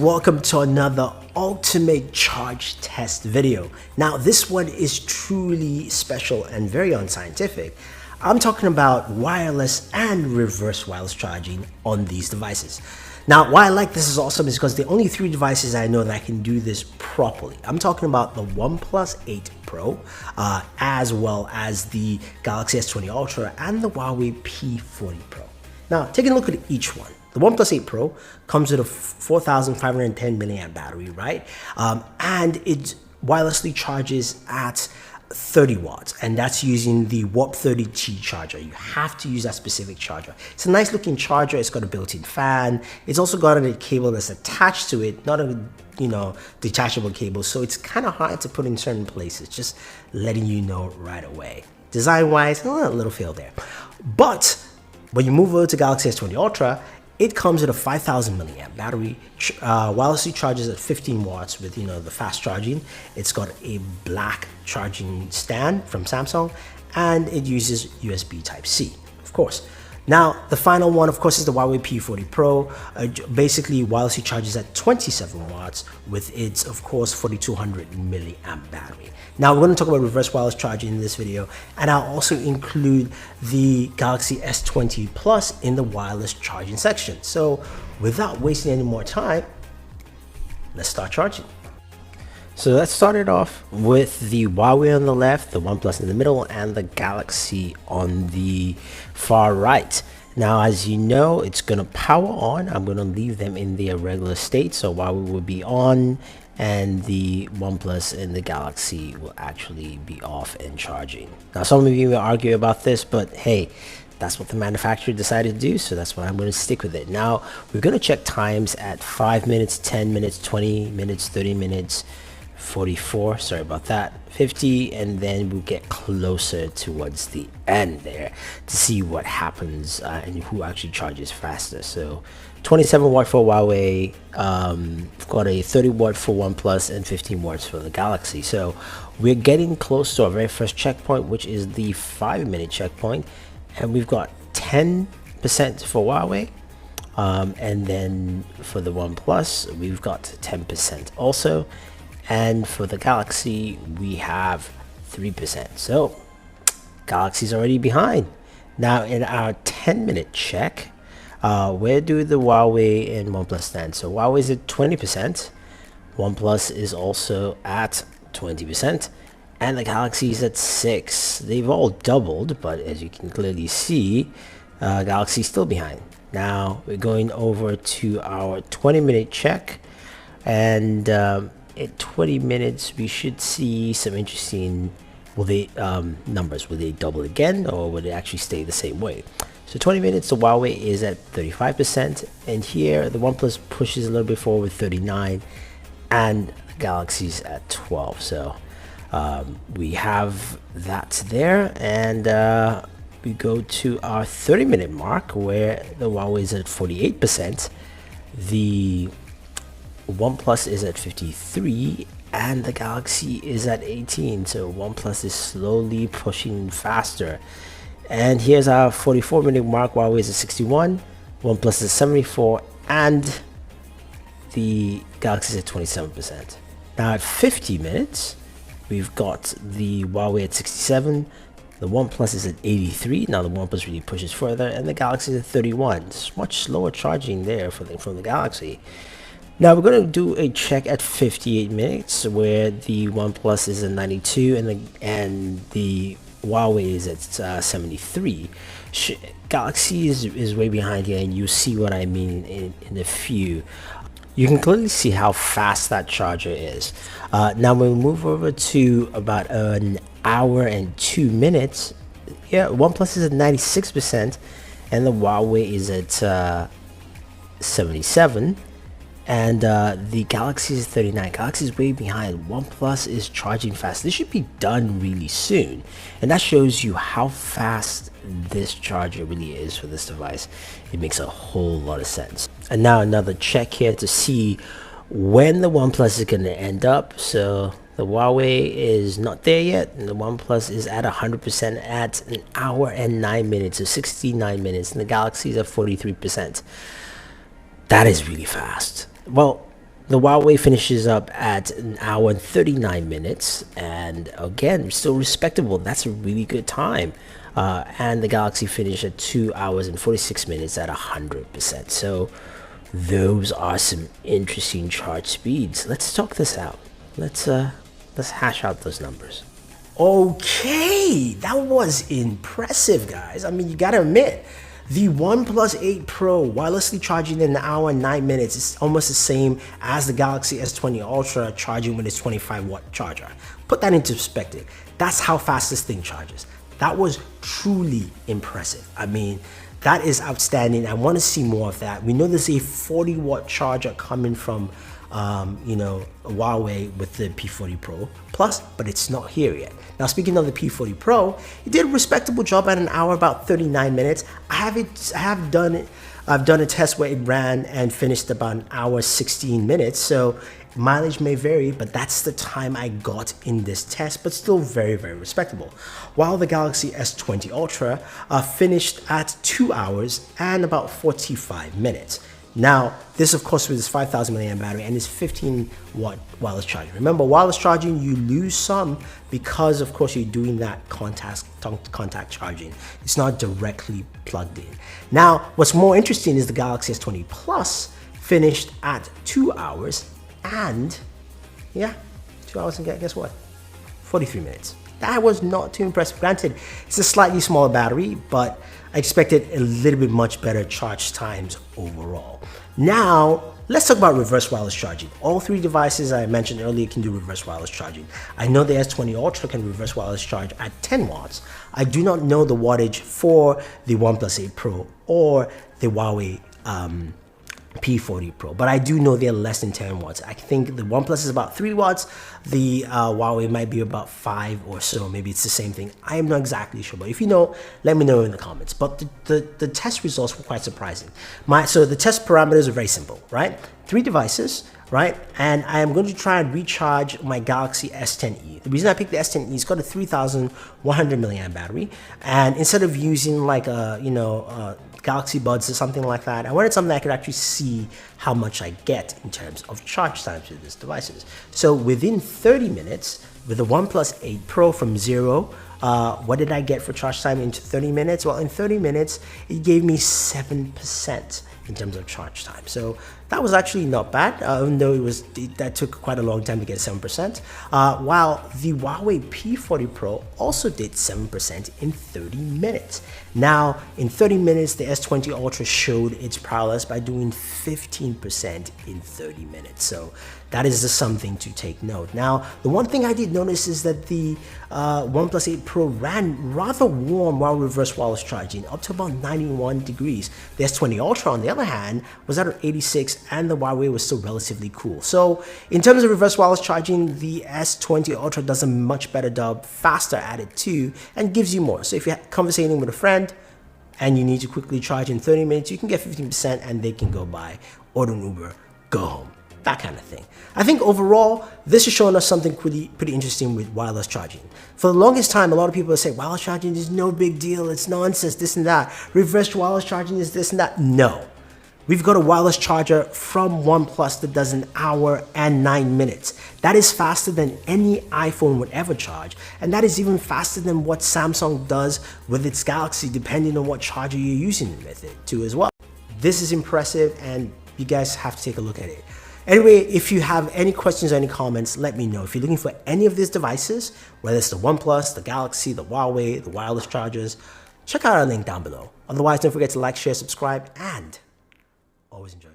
Welcome to another ultimate charge test video. Now this one is truly special and very unscientific. I'm talking about wireless and reverse wireless charging on these devices. Now why I like this is awesome is because the only three devices I know that can do this properly. I'm talking about the Oneplus 8 Pro, as well as the Galaxy S20 Ultra and the Huawei P40 Pro. Now taking a look at each one. The Oneplus 8 Pro comes with a 4,510 milliamp battery, right? And it wirelessly charges at 30 watts, and that's using the Warp 30T charger. You have to use that specific charger. It's a nice looking charger. It's got a built-in fan. It's also got a cable that's attached to it, not a detachable cable, so it's kind of hard to put in certain places. Just letting you know right away. Design-wise, a little fail there, but when you move over to Galaxy S20 Ultra, it comes with a 5,000 milliamp battery, wirelessly charges at 15 watts with the fast charging. It's got a black charging stand from Samsung, and it uses USB Type-C, of course. Now, the final one, of course, is the Huawei P40 Pro. Basically, wirelessly charges at 27 watts with its, of course, 4,200 milliamp battery. Now, we're going to talk about reverse wireless charging in this video, and I'll also include the Galaxy S20 Plus in the wireless charging section. So, without wasting any more time, let's start charging. So let's start it off with the Huawei on the left, the OnePlus in the middle, and the Galaxy on the far right. Now, as you know, it's going to power on. I'm going to leave them in their regular state, so Huawei will be on, and the OnePlus and the Galaxy will actually be off and charging. Now, some of you will argue about this, but hey, that's what the manufacturer decided to do, so that's why I'm going to stick with it. Now, we're going to check times at 5 minutes, 10 minutes, 20 minutes, 30 minutes, 44, sorry about that, 50, and then we'll get closer towards the end there to see what happens and who actually charges faster. So 27 watt for Huawei, got a 30 watt for OnePlus, and 15 watts for the Galaxy. So we're getting close to our very first checkpoint, which is the 5-minute checkpoint, and we've got 10% for Huawei, and then for the OnePlus we've got 10% also. And for the Galaxy, we have 3%. So, Galaxy's already behind. Now, in our 10-minute check, where do the Huawei and OnePlus stand? So, Huawei's at 20%. OnePlus is also at 20%. And the Galaxy's at 6%. They've all doubled, but as you can clearly see, Galaxy's still behind. Now, we're going over to our 20-minute check. And at 20 minutes we should see some interesting numbers. Will they double again, or will they actually stay the same way? So 20 minutes, the Huawei is at 35%, and here the OnePlus pushes a little bit forward with 39%, and Galaxy's at 12%. So we have that there, and we go to our 30-minute mark where the Huawei is at 48%, the OnePlus is at 53%, and the Galaxy is at 18%. So OnePlus is slowly pushing faster. And here's our 44-minute mark. Huawei is at 61%, OnePlus is 74%, and the Galaxy is at 27%. Now at 50 minutes, we've got the Huawei at 67%, the OnePlus is at 83%. Now the OnePlus really pushes further, and the Galaxy is at 31%. It's much slower charging there from the Galaxy. Now we're going to do a check at 58 minutes where the OnePlus is at 92 and the Huawei is at 73. Galaxy is way behind here, and you see what I mean in a few. You can clearly see how fast that charger is. Now when we move over to about an hour and 2 minutes, yeah, OnePlus is at 96% and the Huawei is at 77%. And the Galaxy is 39. Galaxy is way behind. OnePlus is charging fast. This should be done really soon. And that shows you how fast this charger really is for this device. It makes a whole lot of sense. And now another check here to see when the OnePlus is going to end up. So the Huawei is not there yet, and the OnePlus is at 100% at an hour and 9 minutes, so 69 minutes, and the Galaxy is at 43%. That is really fast. Well, The Huawei finishes up at an hour and 39 minutes, and again, still respectable. That's a really good time. And the Galaxy finished at 2 hours and 46 minutes at 100%. So those are some interesting charge speeds. Let's talk this out. Let's hash out those numbers. Okay, that was impressive, guys. I mean, you gotta admit, the OnePlus 8 Pro wirelessly charging in an hour and 9 minutes is almost the same as the Galaxy S20 Ultra charging with its 25-watt charger. Put that into perspective. That's how fast this thing charges. That was truly impressive. I mean, that is outstanding. I want to see more of that. We know there's a 40-watt charger coming from Huawei with the P40 Pro Plus, but it's not here yet. Now, speaking of the P40 Pro, it did a respectable job at an hour, about 39 minutes. I've done a test where it ran and finished about an hour, 16 minutes. So mileage may vary, but that's the time I got in this test, but still very, very respectable. While the Galaxy S20 Ultra finished at 2 hours and about 45 minutes. Now, this of course with this 5,000 milliamp battery and this 15-watt wireless charging. Remember, wireless charging, you lose some because of course you're doing that contact charging. It's not directly plugged in. Now, what's more interesting is the Galaxy S20 Plus finished at 2 hours and, 2 hours and guess what? 43 minutes. That was not too impressive. Granted, it's a slightly smaller battery, but I expected a little bit much better charge times overall. Now, let's talk about reverse wireless charging. All three devices I mentioned earlier can do reverse wireless charging. I know the S20 Ultra can reverse wireless charge at 10 watts. I do not know the wattage for the OnePlus 8 Pro or the Huawei P40 Pro, but I do know they're less than 10 watts. I think the OnePlus is about 3 watts. The Huawei might be about 5 or so. Maybe it's the same thing. I am not exactly sure, but if you know, let me know in the comments. But the test results were quite surprising. So the test parameters are very simple, right? 3 devices, right? And I am going to try and recharge my Galaxy S10e. The reason I picked the S10e is got a 3,100 milliamp battery, and instead of using like a Galaxy Buds or something like that, I wanted something I could actually see how much I get in terms of charge times with these devices. So within 30 minutes, with the OnePlus 8 Pro from 0, what did I get for charge time into 30 minutes? Well, in 30 minutes, it gave me 7% in terms of charge time. So that was actually not bad, even though that took quite a long time to get 7%. While the Huawei P40 Pro also did 7% in 30 minutes. Now, in 30 minutes, the S20 Ultra showed its prowess by doing 15% in 30 minutes. So that is just something to take note. Now, the one thing I did notice is that the OnePlus 8 Pro ran rather warm while reverse wireless charging, up to about 91 degrees. The S20 Ultra, on the other hand, was at 86, and the Huawei was still relatively cool. So in terms of reverse wireless charging, the S20 Ultra does a much better job, faster at it too, and gives you more. So if you're conversating with a friend and you need to quickly charge in 30 minutes, you can get 15% and they can go by, order an Uber, go home. That kind of thing. I think overall, this is showing us something pretty interesting with wireless charging. For the longest time, a lot of people say wireless charging is no big deal, it's nonsense, this and that. Reverse wireless charging is this and that. No. We've got a wireless charger from OnePlus that does an hour and 9 minutes. That is faster than any iPhone would ever charge, and that is even faster than what Samsung does with its Galaxy, depending on what charger you're using with it too as well. This is impressive, and you guys have to take a look at it. Anyway, if you have any questions or any comments, let me know. If you're looking for any of these devices, whether it's the OnePlus, the Galaxy, the Huawei, the wireless chargers, check out our link down below. Otherwise, don't forget to like, share, subscribe, and always enjoy